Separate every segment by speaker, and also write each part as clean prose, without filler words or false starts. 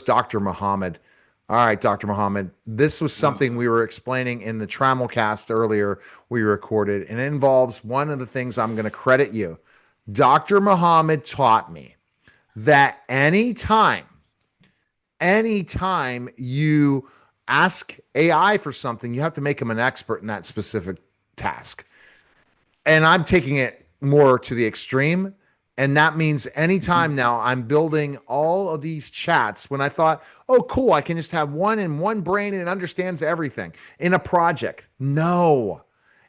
Speaker 1: first, Dr. Mohhamed. All right, Dr. Mohhamed. This was something we were explaining in the Tramelcast earlier we recorded, and it involves one of the things I'm going to credit you. Dr. Mohhamed taught me that anytime you ask AI for something, you have to make them an expert in that specific task. And I'm taking it more to the extreme. And that means anytime now I'm building all of these chats when I thought, oh, cool, I can just have one in one brain and it understands everything in a project. No,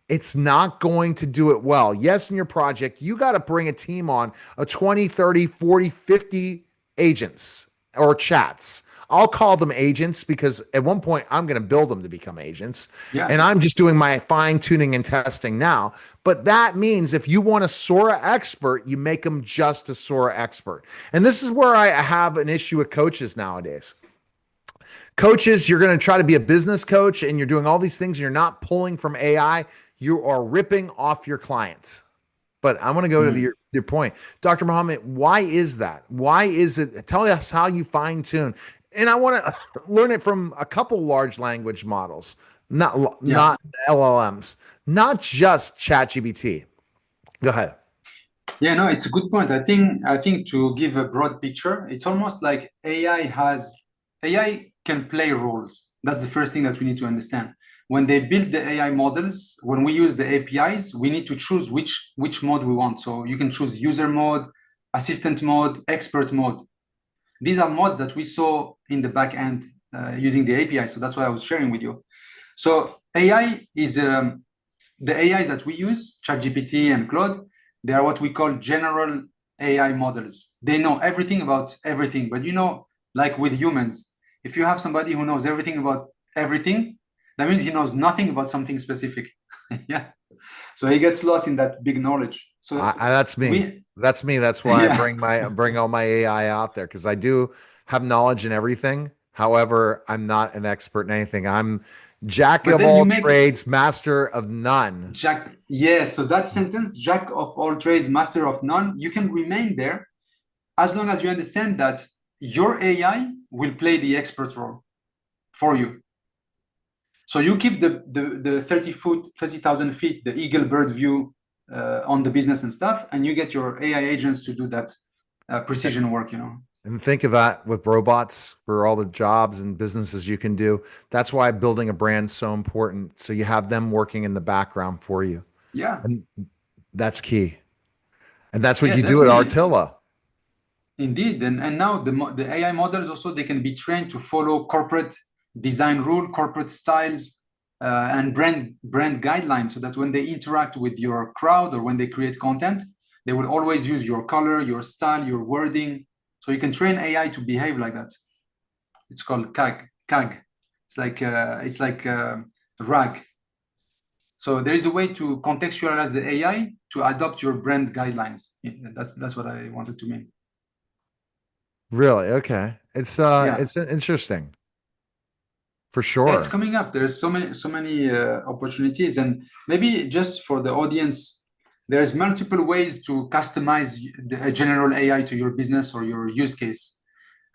Speaker 1: it's not going to do it well. Yes, in your project, you got to bring a team on of 20, 30, 40, 50 agents or chats. I'll call them agents because at one point I'm going to build them to become agents.
Speaker 2: Yeah.
Speaker 1: And I'm just doing my fine tuning and testing now. But that means if you want a Sora expert, you make them just a Sora expert. And this is where I have an issue with coaches nowadays. Coaches, you're going to try to be a business coach and you're doing all these things and you're not pulling from AI. You are ripping off your clients. But I want to go to your point. Dr. Mohhamed, why is that? Why is it? Tell us how you fine tune. And I want to learn it from a couple large language models, not LLMs, not just ChatGPT. Go ahead.
Speaker 2: Yeah, no, it's a good point. I think to give a broad picture, it's almost like AI can play roles. That's the first thing that we need to understand. When they build the AI models, when we use the APIs, we need to choose which mode we want. So you can choose user mode, assistant mode, expert mode. These are modes that we saw in the back end using the API. So that's what I was sharing with you. So AI is the AIs that we use, ChatGPT and Claude. They are what we call general AI models. They know everything about everything. But like with humans, if you have somebody who knows everything about everything, that means he knows nothing about something specific. Yeah. So he gets lost in that big knowledge. So
Speaker 1: that's me. That's me. That's why I bring all my AI out there because I do have knowledge in everything. However, I'm not an expert in anything. I'm jack of all trades, master of none.
Speaker 2: So that sentence, jack of all trades, master of none, you can remain there as long as you understand that your AI will play the expert role for you. So you keep the 30,000 feet, the eagle bird view on the business and stuff, and you get your AI agents to do that precision work,
Speaker 1: And think of that with robots for all the jobs and businesses you can do. That's why building a brand is so important. So you have them working in the background for you.
Speaker 2: Yeah.
Speaker 1: And that's key. And that's what you do at Artilla.
Speaker 2: Indeed. And now the AI models also, they can be trained to follow corporate design rule, corporate styles, and brand guidelines, so that when they interact with your crowd or when they create content, they will always use your color, your style, your wording. So you can train AI to behave like that. It's called CAG. It's like RAG. So there is a way to contextualize the AI to adopt your brand guidelines. That's what I wanted to mean.
Speaker 1: Really? Okay. It's interesting. For sure.
Speaker 2: Yeah, it's coming up. There's so many opportunities, and maybe just for the audience, there's multiple ways to customize a general AI to your business or your use case.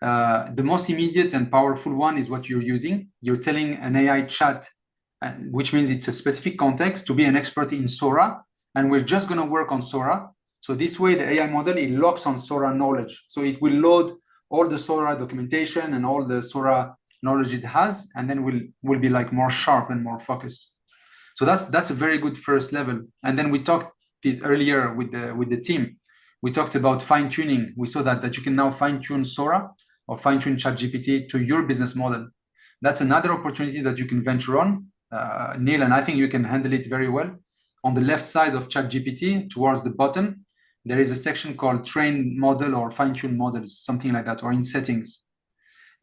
Speaker 2: The most immediate and powerful one is what you're using. You're telling an AI chat, which means it's a specific context, to be an expert in Sora, and we're just going to work on Sora. So this way, the AI model, it locks on Sora knowledge. So it will load all the Sora documentation and all the Sora knowledge it has, and then will be like more sharp and more focused. So that's a very good first level. And then we talked earlier with the team. We talked about fine tuning. We saw that you can now fine tune Sora or fine tune ChatGPT to your business model. That's another opportunity that you can venture on, Neil, and I think you can handle it very well. On the left side of ChatGPT, towards the bottom, there is a section called train model or fine tune models, something like that, or in settings.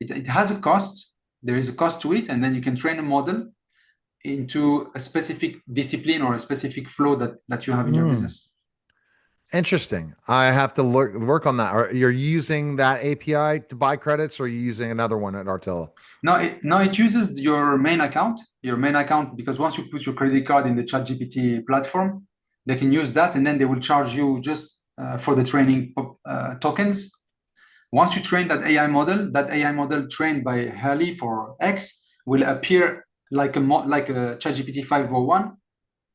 Speaker 2: It has a cost. There is a cost to it, and then you can train a model into a specific discipline or a specific flow that you have in your business.
Speaker 1: Interesting. I have to work on that. Are you using that API to buy credits, or are you using another one at Artilla?
Speaker 2: No, it uses your main account, because once you put your credit card in the ChatGPT platform, they can use that, and then they will charge you just for the training tokens. Once you train that AI model trained by Halley for X will appear like a ChatGPT 501,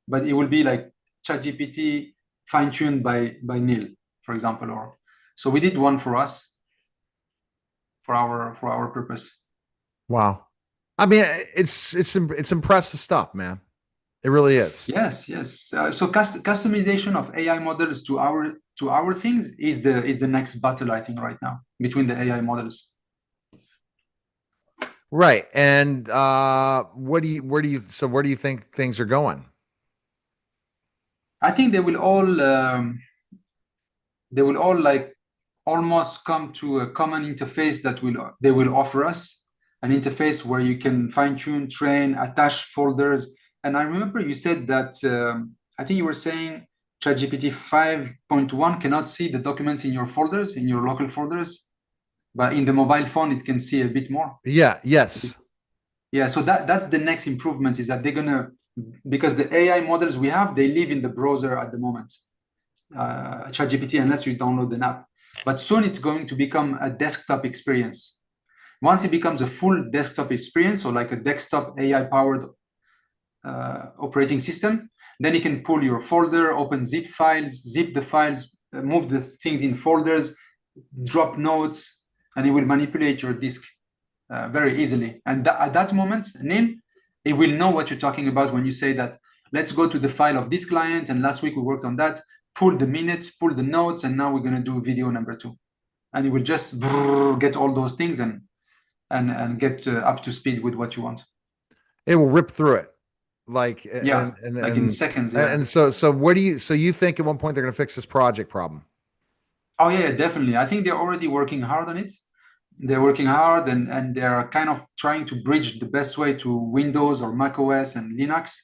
Speaker 2: but it will be like ChatGPT fine-tuned by Neil, for example. Or so we did one for us for our purpose.
Speaker 1: Wow. I mean, it's impressive stuff, man. It really is.
Speaker 2: Yes, yes. So customization of AI models to our things is the next battle, I think, right now between the AI models.
Speaker 1: Right. And where do you think things are going?
Speaker 2: I think they will all like almost come to a common interface that they will offer us an interface where you can fine tune, train, attach folders. And I remember you said that I think you were saying ChatGPT 5.1 cannot see the documents in your folders, in your local folders, but in the mobile phone it can see a bit more.
Speaker 1: Yeah. Yes.
Speaker 2: Yeah. So that's the next improvement, is that they're gonna, because the AI models we have, they live in the browser at the moment. ChatGPT, unless you download an app. But soon it's going to become a desktop experience. Once it becomes a full desktop experience, or like a desktop AI-powered operating system, then you can pull your folder, open zip files, zip the files, move the things in folders, drop notes, and it will manipulate your disk very easily. And at that moment, Neil, it will know what you're talking about when you say that, let's go to the file of this client, and last week we worked on that, pull the minutes, pull the notes, and now we're going to do video number 2. And it will just get all those things and get up to speed with what you want.
Speaker 1: It will rip through it. Like,
Speaker 2: Yeah, like in seconds. Yeah.
Speaker 1: And so you think at one point they're going to fix this project problem?
Speaker 2: Oh yeah, definitely. I think they're already working hard on it. They're working hard, and they're kind of trying to bridge the best way to Windows or Mac OS and Linux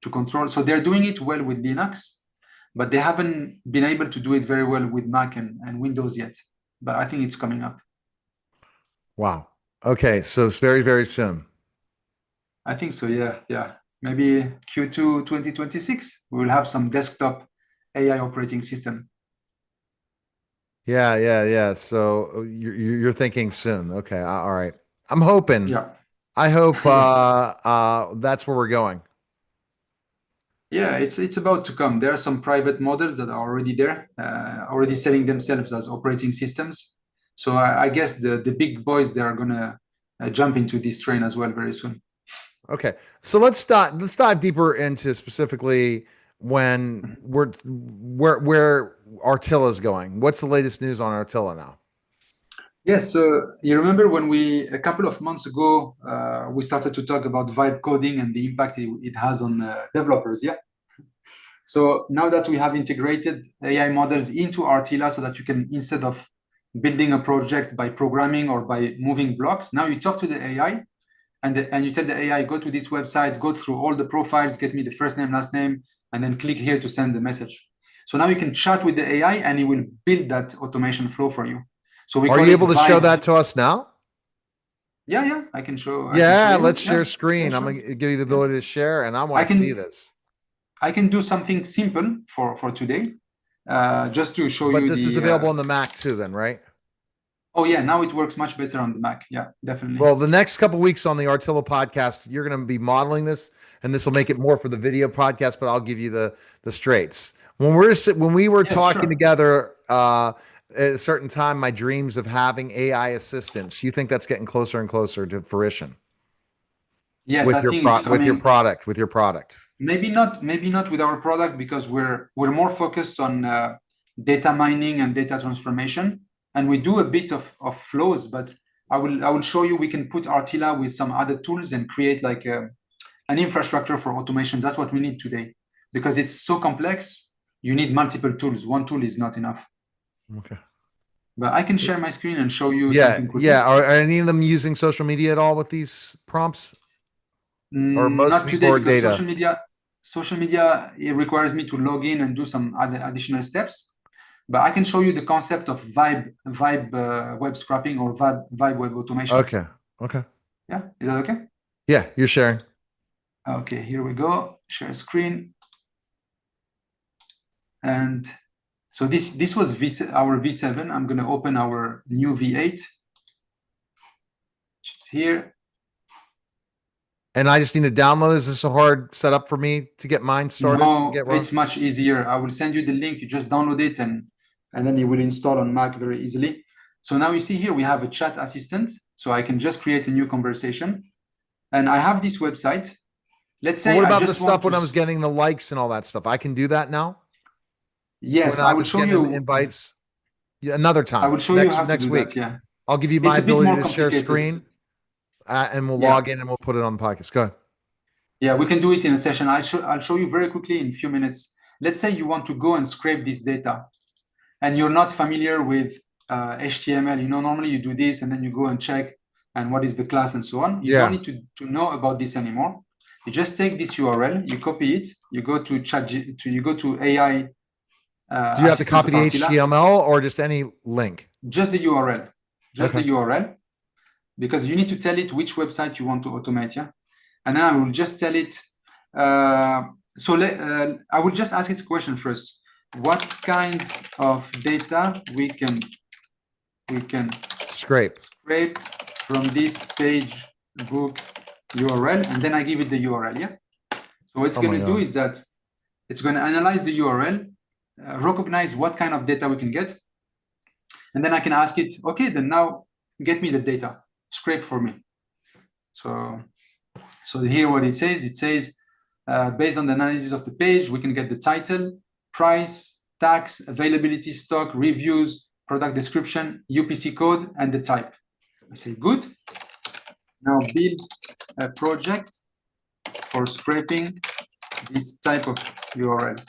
Speaker 2: to control. So they're doing it well with Linux, but they haven't been able to do it very well with Mac and Windows yet. But I think it's coming up.
Speaker 1: Wow. Okay. So it's very, very soon.
Speaker 2: I think so. Yeah. Yeah. Maybe Q2 2026, we will have some desktop AI operating system.
Speaker 1: Yeah. Yeah. Yeah. So you're thinking soon. Okay. All right. I'm hoping.
Speaker 2: Yeah.
Speaker 1: I hope
Speaker 2: Yes.
Speaker 1: that's where we're going.
Speaker 2: Yeah, it's about to come. There are some private models that are already there, already selling themselves as operating systems. So I guess the big boys, they are gonna jump into this train as well very soon.
Speaker 1: Okay. So let's dive deeper into specifically when where Artilla is going. What's the latest news on Artilla now?
Speaker 2: Yes, so you remember when a couple of months ago, we started to talk about vibe coding and the impact it has on developers, yeah? So now that we have integrated AI models into Artilla, so that you can, instead of building a project by programming or by moving blocks, now you talk to the AI and you tell the AI, go to this website, go through all the profiles, get me the first name, last name, and then click here to send the message. So now you can chat with the AI and it will build that automation flow for you. So we
Speaker 1: Are
Speaker 2: call
Speaker 1: you
Speaker 2: it
Speaker 1: able to show
Speaker 2: vibe.
Speaker 1: that to us now?
Speaker 2: Yeah, yeah, I can show. I can show
Speaker 1: Yeah,
Speaker 2: you.
Speaker 1: let's
Speaker 2: Yeah,
Speaker 1: share screen.
Speaker 2: yeah,
Speaker 1: I'm
Speaker 2: sure.
Speaker 1: gonna give you the
Speaker 2: Yeah.
Speaker 1: ability to share, and I
Speaker 2: I
Speaker 1: want to see
Speaker 2: can
Speaker 1: this.
Speaker 2: I can do something simple for today, just to show
Speaker 1: But
Speaker 2: you
Speaker 1: this is
Speaker 2: the.
Speaker 1: available on the Mac too, then, right?
Speaker 2: Oh yeah, now it works much better on the Mac. Yeah, definitely.
Speaker 1: Well, the next couple weeks on the Artilla podcast, you're going to be modeling this, and this will make it more for the video podcast. But I'll give you the straights. When we were
Speaker 2: Yes,
Speaker 1: talking
Speaker 2: sure.
Speaker 1: together at a certain time, my dreams of having AI assistants. You think that's getting closer and closer to fruition
Speaker 2: Yes, I think it's
Speaker 1: with your
Speaker 2: coming.
Speaker 1: product?
Speaker 2: Maybe not with our product, because we're more focused on data mining and data transformation, and we do a bit of flows. But I will show you, we can put Artilla with some other tools and create like an infrastructure for automation. That's what we need today, because it's so complex. You need multiple tools. One tool is not enough.
Speaker 1: Okay.
Speaker 2: But I can share my screen and show you
Speaker 1: Yeah,
Speaker 2: something quickly.
Speaker 1: yeah. Are any of them using social media at all with these prompts, or most
Speaker 2: Not
Speaker 1: people
Speaker 2: today,
Speaker 1: are
Speaker 2: because
Speaker 1: data?
Speaker 2: social media, it requires me to log in and do some other additional steps. But I can show you the concept of vibe web scrapping, or vibe web automation.
Speaker 1: Okay. Okay.
Speaker 2: Yeah, is that okay?
Speaker 1: Yeah, you're sharing.
Speaker 2: Okay, here we go. Share screen. And So this was our V7. I'm going to open our new V8, which is here.
Speaker 1: And I just need to download. Is this a hard setup for me to get mine started?
Speaker 2: No, it's much easier. I will send you the link. You just download it and then it will install on Mac very easily. So now you see here, we have a chat assistant. So I can just create a new conversation. And I have this website. Let's say
Speaker 1: what about
Speaker 2: I
Speaker 1: the
Speaker 2: just
Speaker 1: stuff
Speaker 2: want
Speaker 1: when I was getting the likes and all that stuff? I can do that now?
Speaker 2: Yes,
Speaker 1: when
Speaker 2: I will show you
Speaker 1: invites another time.
Speaker 2: I will show you how to do
Speaker 1: week.
Speaker 2: that. Yeah.
Speaker 1: I'll give you my
Speaker 2: It's a bit
Speaker 1: ability
Speaker 2: more
Speaker 1: to share
Speaker 2: complicated.
Speaker 1: screen and we'll
Speaker 2: Yeah.
Speaker 1: log in and we'll put it on the podcast. Go ahead.
Speaker 2: Yeah, we can do it in a session. I'll show you very quickly in a few minutes. Let's say you want to go and scrape this data and you're not familiar with HTML. You know, normally you do this and then you go and check and what is the class and so on. You don't need to know about this anymore. You just take this URL, you copy it, you go to you go to AI.
Speaker 1: Do you have to copy the HTML or just any link?
Speaker 2: Just the URL, the URL, because you need to tell it which website you want to automate. Yeah, and then I will just tell it. I will just ask it a question first. What kind of data we can
Speaker 1: scrape
Speaker 2: from this page book URL, and then I give it the URL. Yeah. So what it's going to do is that it's going to analyze the URL, recognize what kind of data we can get, and then I can ask it, okay, then now get me the data, scrape for me. So here what it says, based on the analysis of the page, we can get the title, price, tax, availability, stock, reviews, product description, UPC code, and the type. I say, good. Now build a project for scraping this type of URL.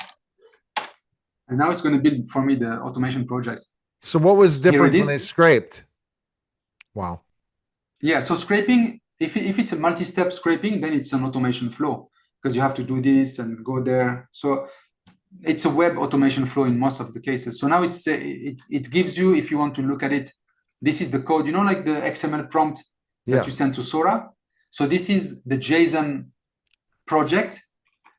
Speaker 2: And now it's going to build for me the automation project.
Speaker 1: So what was different when they scraped? Wow.
Speaker 2: Yeah, so scraping, if it's a multi-step scraping, then it's an automation flow because you have to do this and go there. So it's a web automation flow in most of the cases. So now it gives you, if you want to look at it, this is the code, you know, like the XML prompt that you send to Sora. So this is the JSON project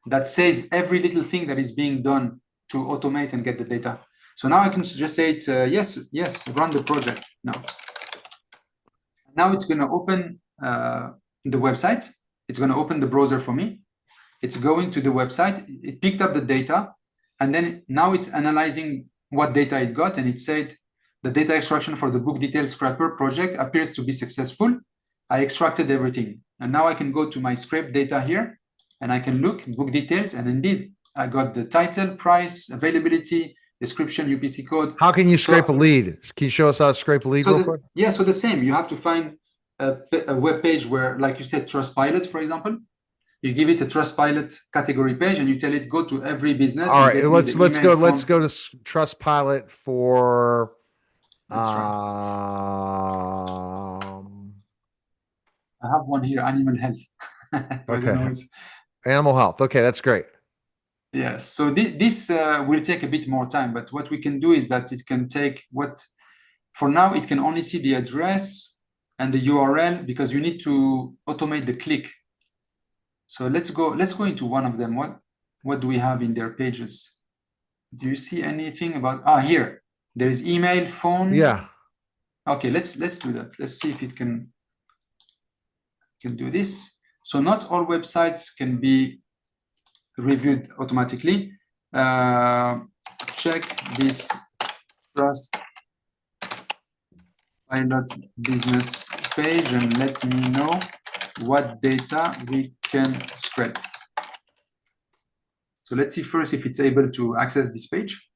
Speaker 2: that says every little thing that is being done to automate and get the data. So now I can just say it, yes, run the project now. Now it's going to open the website. It's going to open the browser for me. It's going to the website. It picked up the data, and then now it's analyzing what data it got, and it said the data extraction for the book details scraper project appears to be successful. I extracted everything, and now I can go to my scrape data here, and I can look book details, and indeed I got the title, price, availability, description, UPC code.
Speaker 1: How can you scrape a lead? Can you show us how to scrape a lead real quick?
Speaker 2: Yeah, so the same. You have to find a web page where, like you said, Trustpilot, for example. You give it a Trustpilot category page, and you tell it go to every business.
Speaker 1: All right, let's go to Trustpilot for.
Speaker 2: I have one here, animal health.
Speaker 1: Okay. Animal health. Okay, that's great.
Speaker 2: Yes. So this will take a bit more time, but what we can do is that it can take for now, it can only see the address and the URL because you need to automate the click. So let's go into one of them. What do we have in their pages? Do you see anything about, here, there is email, phone.
Speaker 1: Yeah.
Speaker 2: Okay, let's do that. Let's see if it can do this. So not all websites can be reviewed automatically. Check this Trustpilot business page and let me know what data we can scrape. So let's see first if it's able to access this page.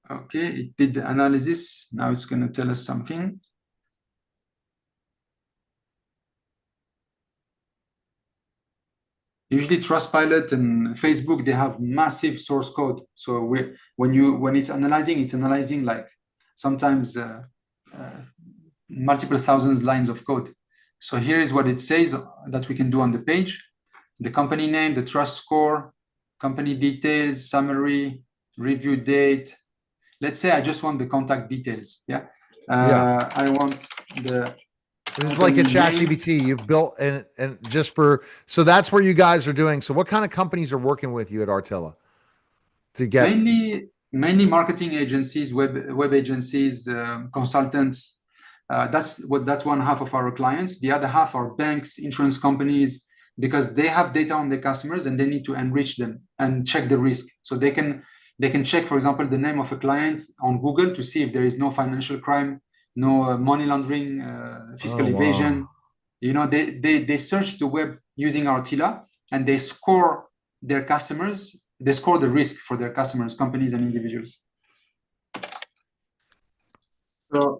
Speaker 2: Okay, it did the analysis. Now it's going to tell us something. Usually Trustpilot and Facebook, they have massive source code. So when it's analyzing like sometimes multiple thousands lines of code. So here is what it says that we can do on the page. The company name, the trust score, company details, summary, review date. Let's say I just want the contact details. I want the
Speaker 1: This is like a chat
Speaker 2: name.
Speaker 1: GPT you've built and just for, so that's where you guys are doing. So what kind of companies are working with you at Artilla to get?
Speaker 2: Mainly marketing agencies, web agencies, consultants. That's one half of our clients. The other half are banks, insurance companies, because they have data on their customers and they need to enrich them and check the risk. So they can check, for example, the name of a client on Google to see if there is no financial crime, no money laundering, fiscal evasion. You know, they search the web using Artilla and they score their customers. They score the risk for their customers, companies, and individuals. So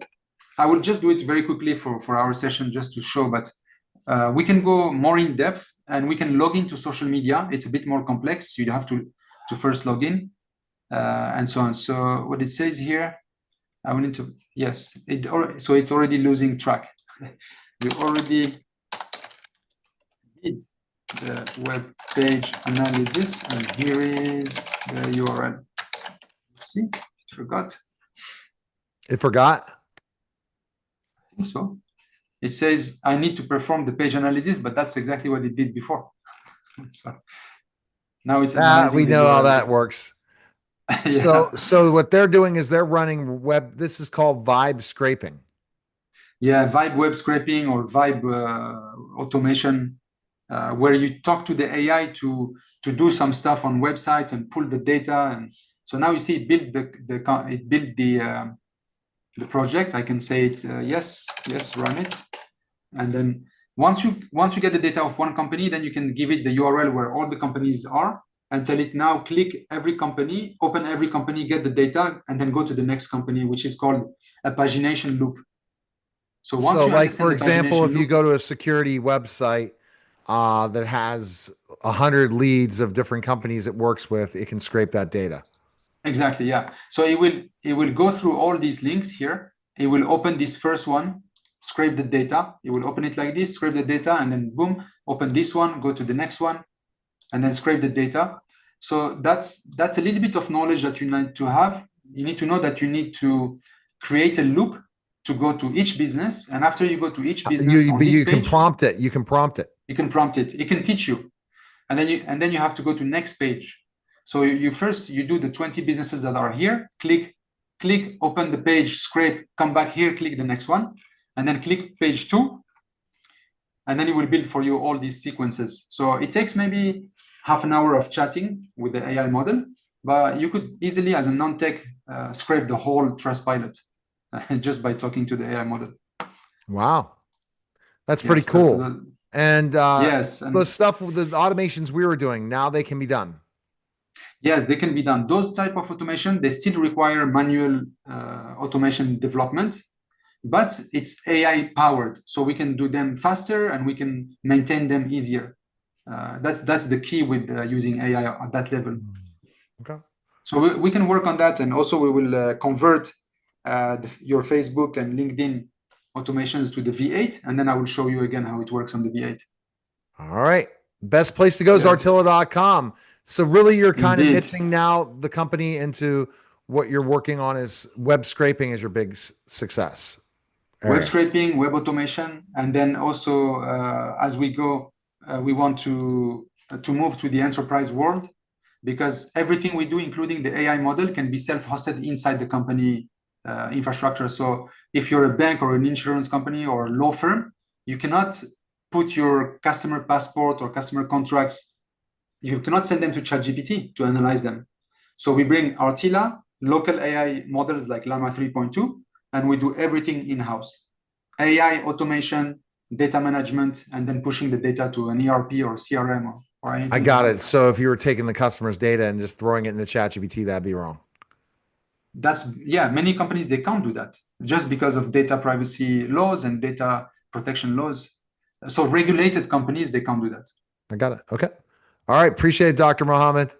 Speaker 2: I will just do it very quickly for our session just to show, but we can go more in depth and we can log into social media. It's a bit more complex. You have to first log in and so on. So what it says here, I will need to, yes, so it's already losing track. We already did the web page analysis, and here is the URL. Let's see, it forgot.
Speaker 1: It forgot?
Speaker 2: I think so. It says I need to perform the page analysis, but that's exactly what it did before. So now it's
Speaker 1: we know how that works.
Speaker 2: Yeah.
Speaker 1: So what they're doing is they're running web. This is called vibe scraping.
Speaker 2: Yeah, vibe web scraping or vibe automation, where you talk to the AI to do some stuff on website and pull the data. And so now you see it built the project. I can say it yes, run it, and then once you get the data of one company, then you can give it the URL where all the companies are and tell it now click every company, open every company, get the data, and then go to the next company, which is called a pagination loop. So once you
Speaker 1: like, for example, if you
Speaker 2: loop,
Speaker 1: go to a security website that has 100 leads of different companies it works with, it can scrape that data.
Speaker 2: Exactly, yeah. So it will go through all these links here. It will open this first one, scrape the data. It will open it like this, scrape the data, and then boom, open this one, go to the next one, and then scrape the data. So that's a little bit of knowledge that you need to have. You need to know that you need to create a loop to go to each business, and after you go to each business
Speaker 1: you can prompt it. You can prompt it.
Speaker 2: You can prompt it. It can teach you, and then you have to go to next page. So you do the 20 businesses that are here. Click, open the page, scrape, come back here, click the next one, and then click page 2, and then it will build for you all these sequences. So it takes maybe half an hour of chatting with the AI model, but you could easily, as a non-tech, scrape the whole Trustpilot just by talking to the AI model.
Speaker 1: Wow, that's pretty cool. And
Speaker 2: yes,
Speaker 1: the stuff with the automations we were doing, now they can be done.
Speaker 2: Yes, they can be done. Those type of automation, they still require manual automation development, but it's AI powered, so we can do them faster and we can maintain them easier. That's the key with using AI at that level.
Speaker 1: Okay.
Speaker 2: So we can work on that, and also we will convert your Facebook and LinkedIn automations to the V8, and then I will show you again how it works on the V8.
Speaker 1: All right. Best place to go is Artilla.com. So really you're kind of niching now the company into what you're working on is web scraping is your big success.
Speaker 2: Web scraping, web automation, and then also as we go, we want to move to the enterprise world, because everything we do, including the AI model, can be self-hosted inside the company infrastructure. So if you're a bank or an insurance company or a law firm, you cannot put your customer passport or customer contracts, you cannot send them to ChatGPT to analyze them. So we bring Artilla, local AI models like Llama 3.2, and we do everything in-house. AI automation, data management, and then pushing the data to an ERP or CRM or anything.
Speaker 1: I got it. So if you were taking the customer's data and just throwing it in the ChatGPT, that'd be wrong.
Speaker 2: Many companies, they can't do that just because of data privacy laws and data protection laws. So regulated companies, they can't do that.
Speaker 1: I got it. Okay. All right. Appreciate it, Dr. Mohhamed.